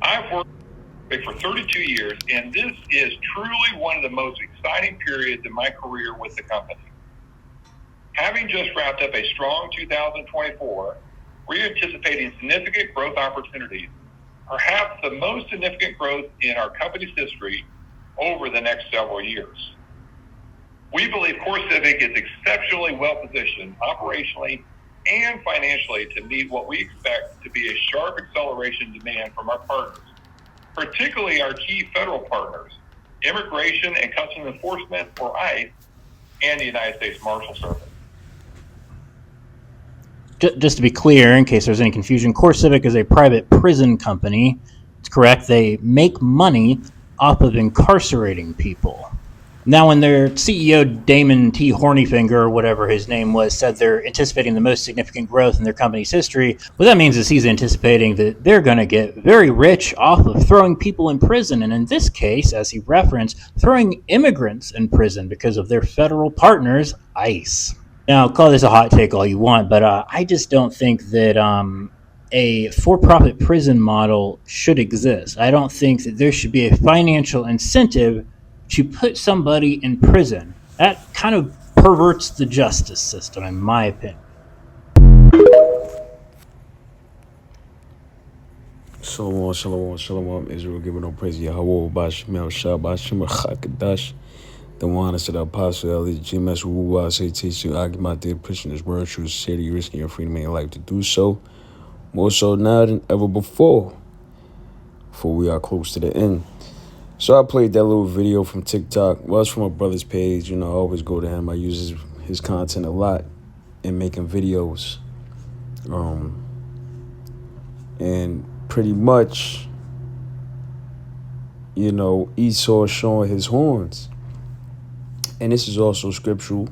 I've worked for 32 years, and this is truly one of the most exciting periods in my career with the company. Having just wrapped up a strong 2024, we're anticipating significant growth opportunities, perhaps the most significant growth in our company's history over the next several years. We believe CoreCivic is exceptionally well positioned operationally and financially to meet what we expect to be a sharp acceleration demand from our partners, particularly our key federal partners, Immigration and Customs Enforcement, or ICE, and the United States Marshal Service. Just to be clear, in case there's any confusion, CoreCivic is a private prison company. It's correct. They make money off of incarcerating people. Now, when their CEO, Damon T. Hornyfinger, or whatever his name was, said they're anticipating the most significant growth in their company's history, what that means is he's anticipating that they're going to get very rich off of throwing people in prison, and in this case, as he referenced, throwing immigrants in prison because of their federal partners, ICE. Now, call this a hot take all you want, but I just don't think that a for-profit prison model should exist. I don't think that there should be a financial incentive to put somebody in prison. That kind of perverts the justice system, in my opinion. Shalom, shalom, shalom, Israel, giving no praise to Yahweh, Bashim, Shabbat, Shemar, Chakadash, the one to the apostle, Ellie, GMS, Ruwa, say, teach you, argument, their prisoners, word, true, city, risking your freedom and your life to do so, more so now than ever before, for we are close to the end. So I played that little video from TikTok. Well, it's from a brother's page. You know, I always go to him. I use his content a lot in making videos. And pretty much, you know, Esau showing his horns. And this is also scriptural.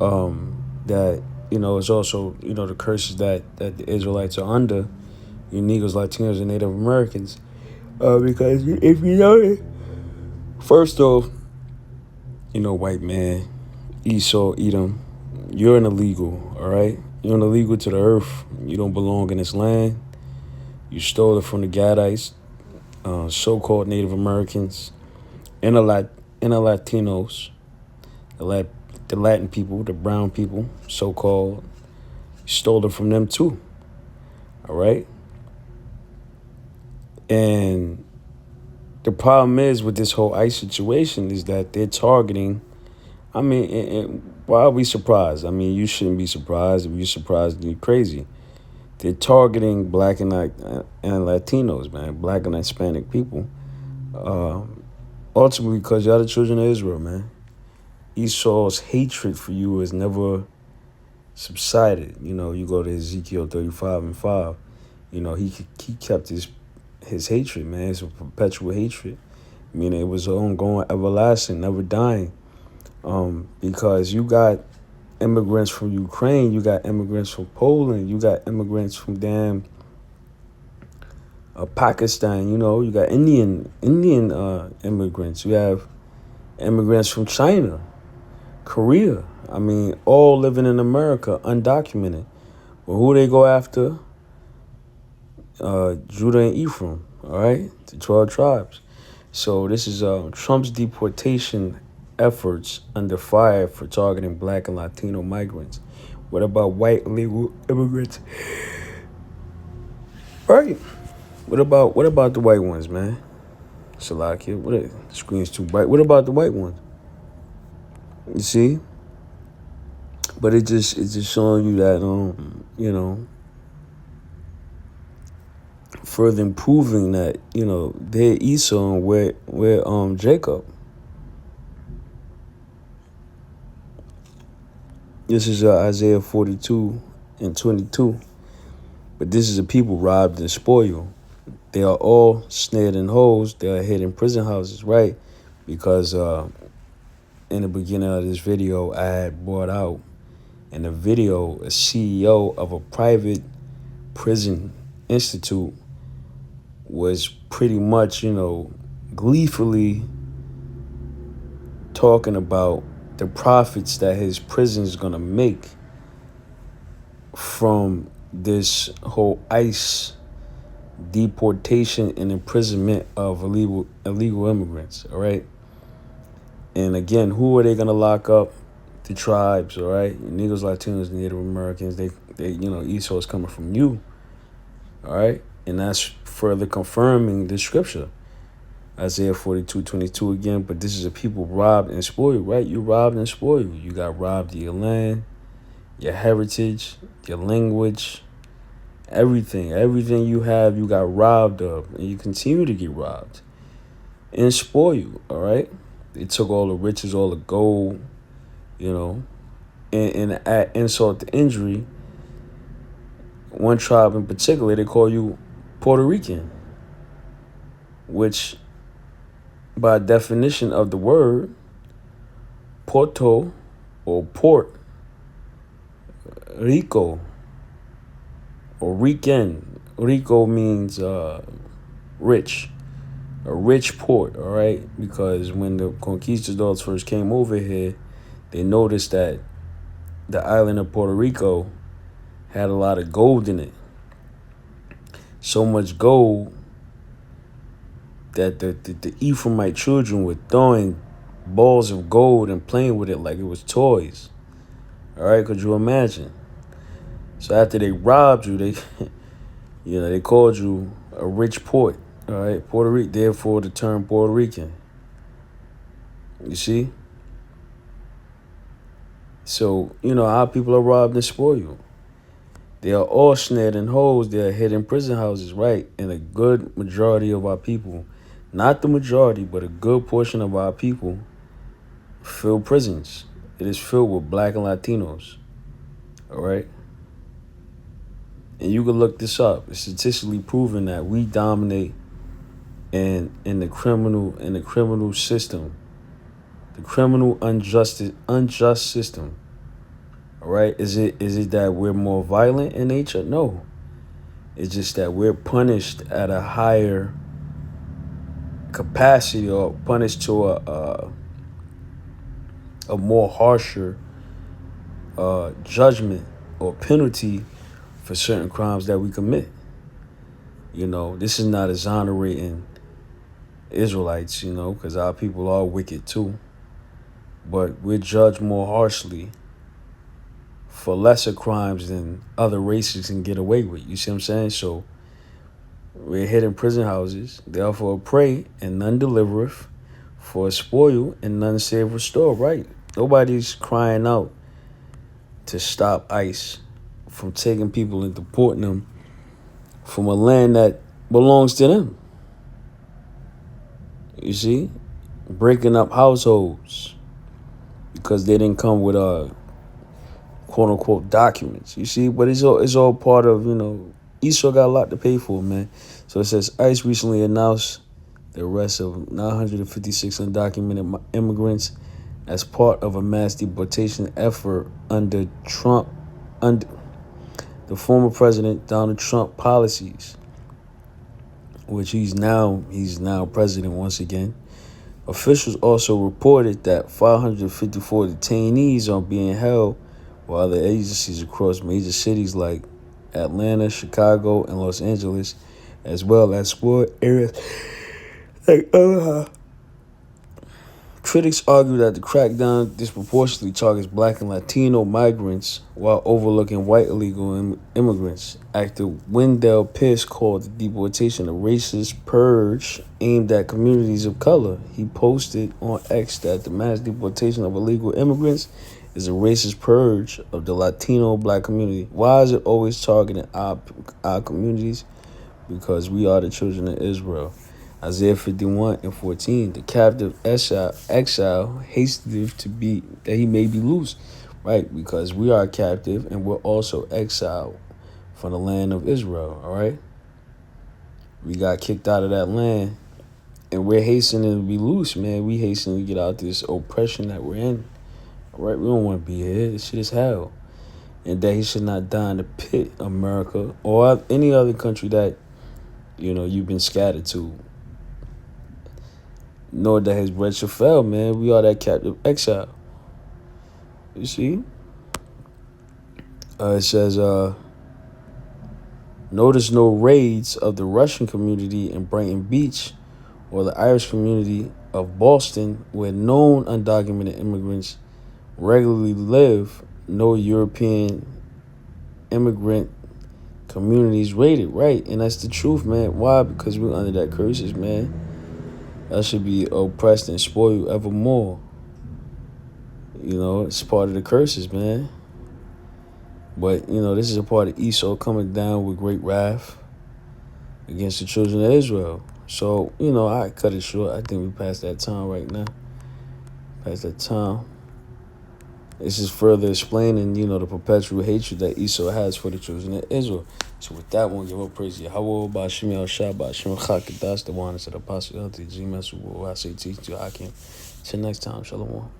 That, you know, it's also, you know, the curses that the Israelites are under, you Negroes, Latinos, and Native Americans. Because if you know it, first off, you know, white man, Esau, Edom, you're an illegal, all right? You're an illegal to the earth. You don't belong in this land. You stole it from the Gadites, so-called Native Americans, and the Latinos, the Latin people, the brown people, so-called. You stole it from them too, all right? And the problem is with this whole ICE situation is that they're targeting. I mean, and why are we surprised? I mean, you shouldn't be surprised. If you're surprised, you're crazy. They're targeting black and Latinos, man, black and Hispanic people. Ultimately, because y'all the children of Israel, man. Esau's hatred for you has never subsided. You know, you go to Ezekiel 35:5. You know, he kept his hatred, man. It's a perpetual hatred. I mean, it was ongoing, everlasting, never dying. Because you got immigrants from Ukraine, you got immigrants from Poland, you got immigrants from damn Pakistan, you know, you got Indian immigrants. You have immigrants from China, Korea. I mean, all living in America, undocumented. But who they go after? Judah and Ephraim, all right? The 12 tribes. So this is Trump's deportation efforts under fire for targeting black and Latino migrants. What about white legal immigrants? Right. What about the white ones, man? Salakia, the screen's too bright. What about the white ones? You see? But it's just showing you that you know, further improving that, you know, they're Esau and we're Jacob. This is Isaiah 42:22. But this is a people robbed and spoiled. They are all snared in holes. They are hid in prison houses, right? Because in the beginning of this video, I had brought out in the video a CEO of a private prison institute was pretty much, you know, gleefully talking about the profits that his prison is going to make from this whole ICE deportation and imprisonment of illegal immigrants. All right. And again, who are they gonna lock up? The tribes. All right. Negroes, Latinos, Native Americans. They Esau is coming from you. All right. And that's further confirming the scripture. Isaiah 42:22 again. But this is a people robbed and spoiled, right? You robbed and spoiled. You got robbed of your land, your heritage, your language, everything. Everything you have, you got robbed of. And you continue to get robbed and spoiled, all right? They took all the riches, all the gold, and at insult to injury, one tribe in particular, they call you Puerto Rican, which by definition of the word, Porto or Port Rico or Rican. Rico means rich, a rich port, all right? Because when the conquistadors first came over here, they noticed that the island of Puerto Rico had a lot of gold in it. So much gold that the Ephraimite children were throwing balls of gold and playing with it like it was toys. All right, could you imagine? So after they robbed you, they called you a rich port. All right, Puerto Rico. Therefore, the term Puerto Rican. You see. So how people are robbed and spoiled. They are all snared in holes. They are hid in prison houses, right? And a good majority of our people, not the majority, but a good portion of our people, fill prisons. It is filled with black and Latinos. All right. And you can look this up. It's statistically proven that we dominate in the criminal system, the criminal unjust system. All right. Is it that we're more violent in nature? No. It's just that we're punished at a higher capacity, or punished to a more harsher judgment or penalty for certain crimes that we commit. This is not exonerating Israelites, because our people are wicked too. But we're judged more harshly for lesser crimes than other races can get away with. You see what I'm saying? So we're hid in prison houses, therefore a prey, and none delivereth, for a spoil, and none save restore. Right? Nobody's crying out to stop ICE from taking people and deporting them from a land that belongs to them. You see? Breaking up households because they didn't come with quote unquote documents. You see? But it's all part of, Esau got a lot to pay for, man. So it says ICE recently announced the arrest of 956 undocumented immigrants as part of a mass deportation effort under the former president Donald Trump policies, which he's now president once again. Officials also reported that 554 detainees are being held while other agencies across major cities like Atlanta, Chicago, and Los Angeles, as well as spoiled areas like Omaha. Critics argue that the crackdown disproportionately targets black and Latino migrants while overlooking white illegal immigrants. Actor Wendell Pierce called the deportation a racist purge aimed at communities of color. He posted on X that the mass deportation of illegal immigrants is a racist purge of the Latino black community. Why is it always targeting our communities? Because we are the children of Israel. Isaiah 51:14, the captive exile hasteth to be that he may be loose, right? Because we are captive and we're also exiled from the land of Israel, all right? We got kicked out of that land and we're hastening to be loose, man. We hastening to get out this oppression that we're in, all right? We don't want to be here. This shit is hell. And that he should not die in the pit, America, or any other country that, you've been scattered to. Nor that his bread shall fail, man. We are that captive exile. You see? It says, Notice no raids of the Russian community in Brighton Beach or the Irish community of Boston, where known undocumented immigrants regularly live. No European immigrant communities raided, right? And that's the truth, man. Why? Because we're under that curses, man. That should be oppressed and spoiled evermore. It's part of the curses, man. But, this is a part of Esau coming down with great wrath against the children of Israel. So, I cut it short. I think we passed that time right now. Past that time. This is further explaining, the perpetual hatred that Esau has for the children of Israel. So with that one, give up praise Yahweh, Ba'ashim Yahshua, Ba'ashim Chakadas, the one that said Apostle, G. Mesu, I say teach you, I can. Till next time, Shalom.